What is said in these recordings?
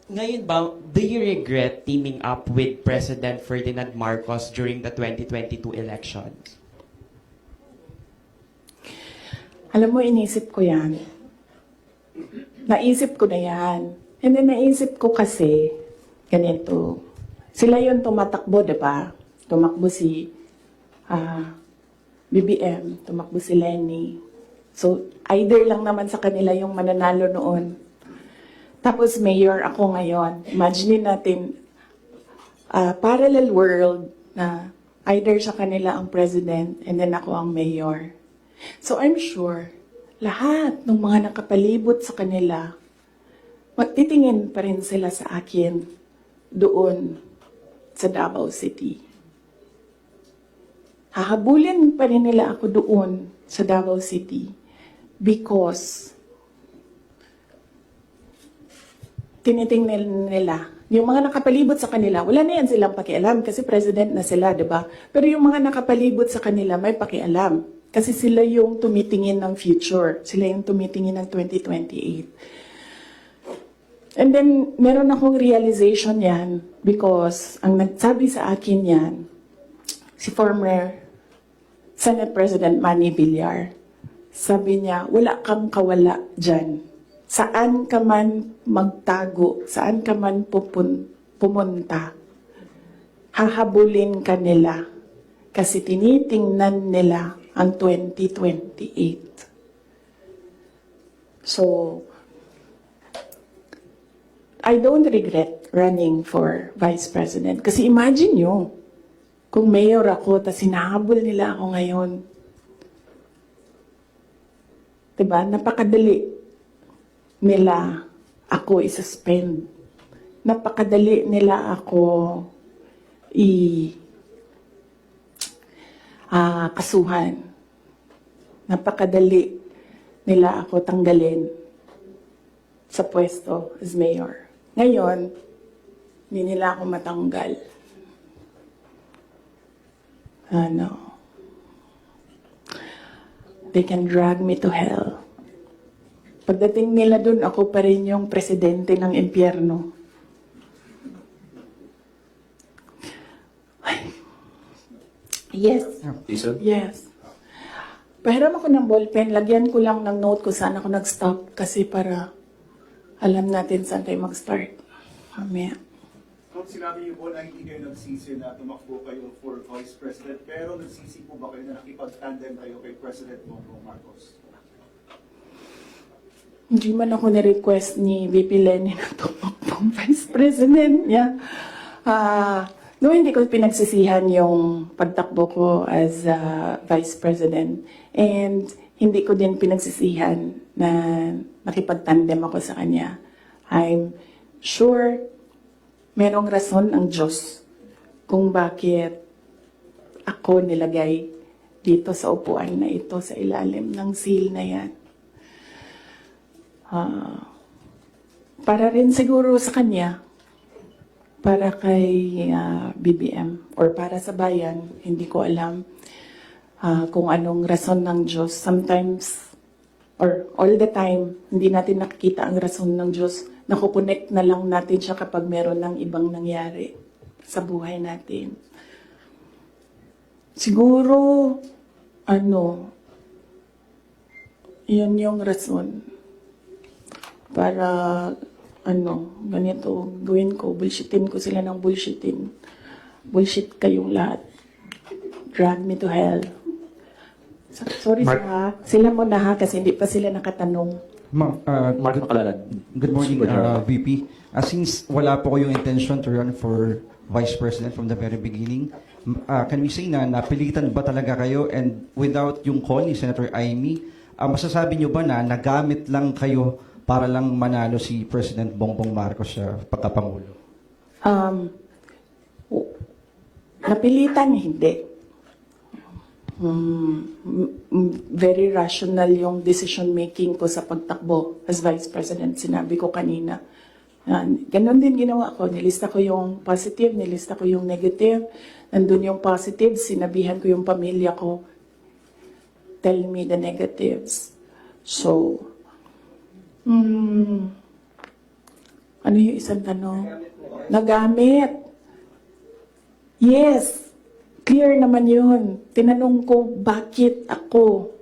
Ngayon ba, do you regret teaming up with President Ferdinand Marcos during the 2022 elections? Alam mo, inisip ko yan. Naisip ko na yan. And then naisip ko kasi, ganito. Sila yung tumatakbo, diba? Tumakbo si BBM, tumakbo si Lenny. So, either lang naman sa kanila yung mananalo noon. Tapos mayor ako ngayon. Imagine natin, parallel world na either sa kanila ang president and then ako ang mayor. So I'm sure, lahat ng mga nakapalibot sa kanila, magtitingin pa rin sila sa akin doon sa Davao City. Hahabulin pa rin nila ako doon sa Davao City because tinitingnan nila. Yung mga nakapalibot sa kanila, wala na yan silang pakialam kasi president na sila, di ba? Pero yung mga nakapalibot sa kanila, may pakialam. Kasi sila yung tumitingin ng future. Sila yung tumitingin ng 2028. And then, meron akong realization yan because ang nagsabi sa akin yan, si former Senate President Manny Villar. Sabi niya, wala kang kawala dyan. Saan ka man magtago, saan ka man pumunta, hahabulin ka nila kasi tinitingnan nila ang 2028. So, I don't regret running for Vice President. Kasi imagine nyo, kung mayor ako, tapos hinahabol nila ako ngayon. Diba? Napakadali nila ako i-suspend. Napakadali nila ako kasuhan. Napakadali nila ako tanggalin sa pwesto as mayor. Ngayon, hindi nila ako matanggal. They can drag me to hell. Pagdating nila dun, ako pa rin yung presidente ng impyerno. Yes. Yes. Pahiram ako ng ballpen, lagyan ko lang ng note ko saan ako nag-stop kasi para alam natin saan tayo mag-start. Mamaya. Kung sinabi niyo po na hindi kayo nagsisi na tumakbo kayo for Vice President, pero nagsisi po ba kayo na nakipag-tandem kayo kay President Bongbong Marcos? Hindi man ako na-request ni VP Lenny na tumakbong Vice President niya. No, hindi ko pinagsisihan yung pagtakbo ko as Vice President. And hindi ko din pinagsisihan na nakipagtandem ako sa kanya. I'm sure merong rason ang Diyos kung bakit ako nilagay dito sa upuan na ito, sa ilalim ng seal na yan. Para rin siguro sa kanya, para kay BBM, or para sa bayan, hindi ko alam kung anong rason ng Diyos. Sometimes, or all the time, hindi natin nakikita ang rason ng Diyos. Nakukonect na lang natin siya kapag meron ng ibang nangyari sa buhay natin. Siguro, yun yung rason. Para, ganito, gawin ko, bullshitin ko sila ng bullshitin. Bullshit kayong lahat. Drag me to hell. Sorry sila mo na ha, kasi hindi pa sila nakatanong. Mark Makalalan. Good morning, VP. Since wala po kayong intention to run for Vice President from the very beginning, can we say na napilitan ba talaga kayo, and without yung call ni Senator Amy, masasabi nyo ba na nagamit lang kayo para lang manalo si President Bongbong Marcos sa pagkapangulo? Napilitan, hindi. Very rational yung decision making ko sa pagtakbo as Vice President. Sinabi ko kanina. Ganon din ginawa ko. Nilista ko yung positive, nilista ko yung negative. Nandun yung positive, sinabihan ko yung pamilya ko, tell me the negatives. So, Ano yung isang tanong? Nagamit. Yes. Clear naman yun. Tinanong ko, bakit ako?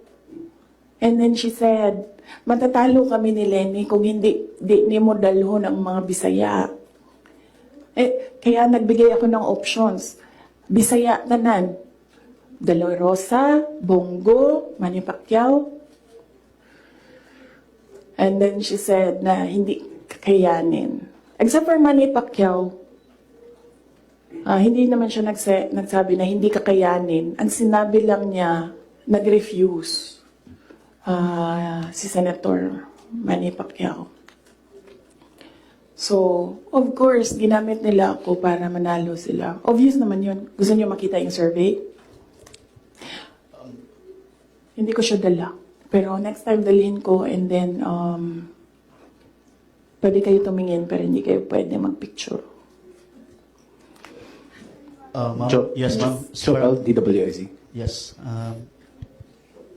And then she said, matatalo kami ni Lenny kung di mo dalhon ang mga Bisaya. Kaya nagbigay ako ng options. Bisaya tanan. De La Rosa, Bongo, Manny Pacquiao. And then she said na hindi kakayanin. Except for Manny Pacquiao, hindi naman siya nagsabi na hindi kakayanin. Ang sinabi lang niya, nag-refuse si Senator Manny Pacquiao. So, of course, ginamit nila ako para manalo sila. Obvious naman yun. Gusto niyo makita yung survey? Hindi ko siya dala. Pero next time dalhin ko and then pwede kayo tumingin pero hindi kayo pwede magpicture. Ma'am, yes, ma'am. Joel, DWIC. Yes.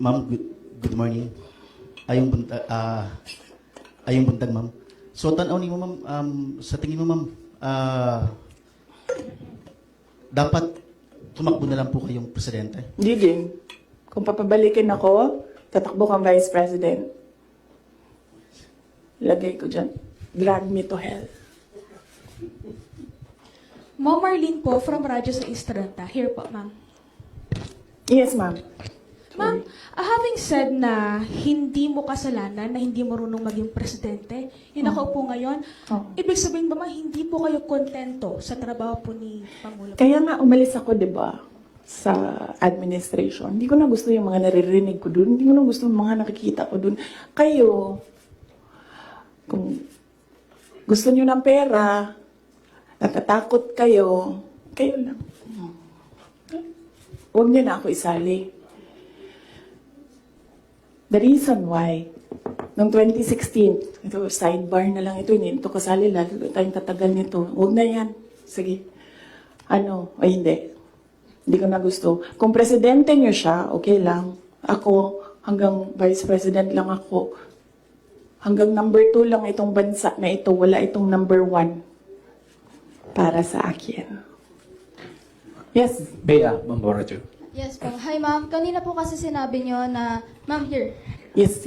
Ma'am, good morning. Ayong buntag, ma'am. So, tanaw ni mo, ma'am, sa tingin mo, ma'am, dapat tumakbo na lang po kayong presidente? Hindi din. Kung papabalikin ako, tatakbo kang Vice President. Lagay ko dyan. Drag me to hell. Ma'am Marlene po from Radyo sa Estrada. Here po, ma'am. Yes, ma'am. Ma'am, having said na hindi mo kasalanan na hindi marunong maging presidente, yung nakaupo ngayon, ibig sabihin ba ma'am, hindi po kayo kontento sa trabaho po ni Pangulo? Kaya nga umalis ako, di ba, sa administration. Hindi ko na gusto yung mga naririnig ko dun. Hindi ko na gusto yung mga nakikita ko dun. Kayo, kung gusto nyo ng pera, natatakot kayo, kayo lang. Huwag nyo na ako isali. The reason why, noong 2016, ito, sidebar na lang ito, hindi ito kasali, lalo tayong tatagal nito. Huwag na yan. Sige. Ay hindi. Hindi ko na gusto. Kung presidente nyo siya, okay lang. Ako, hanggang vice president lang ako. Hanggang number 2 lang itong bansa na ito. Wala itong number 1 para sa akin. Yes. Bea, Ma'am Boracho. Yes po. Hi ma'am, kanina po kasi sinabi nyo na, ma'am here. Yes.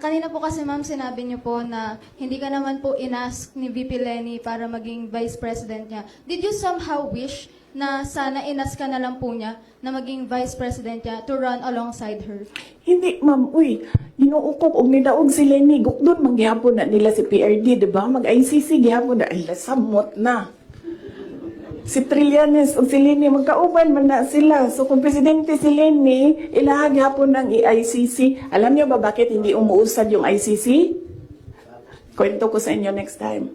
Kanina po kasi ma'am sinabi nyo po na hindi ka naman po inask ni VP Lenny para maging vice president niya. Did you somehow wish na sana inask ka na lang po niya na maging vice president niya to run alongside her? Hindi, ma'am. Uy, ginuukok og nidaog si Lenny. Gukdon, manggihapon na nila si PRD, di ba? Mag-ICC, gihapon na. Ay, samot na. Si Trillanes o si Lenny, magkauban man na sila. So kung presidente si Lenny, ilahag hapon ng ICC. Alam niyo ba bakit hindi umuusad yung ICC? Kwento ko sa inyo next time.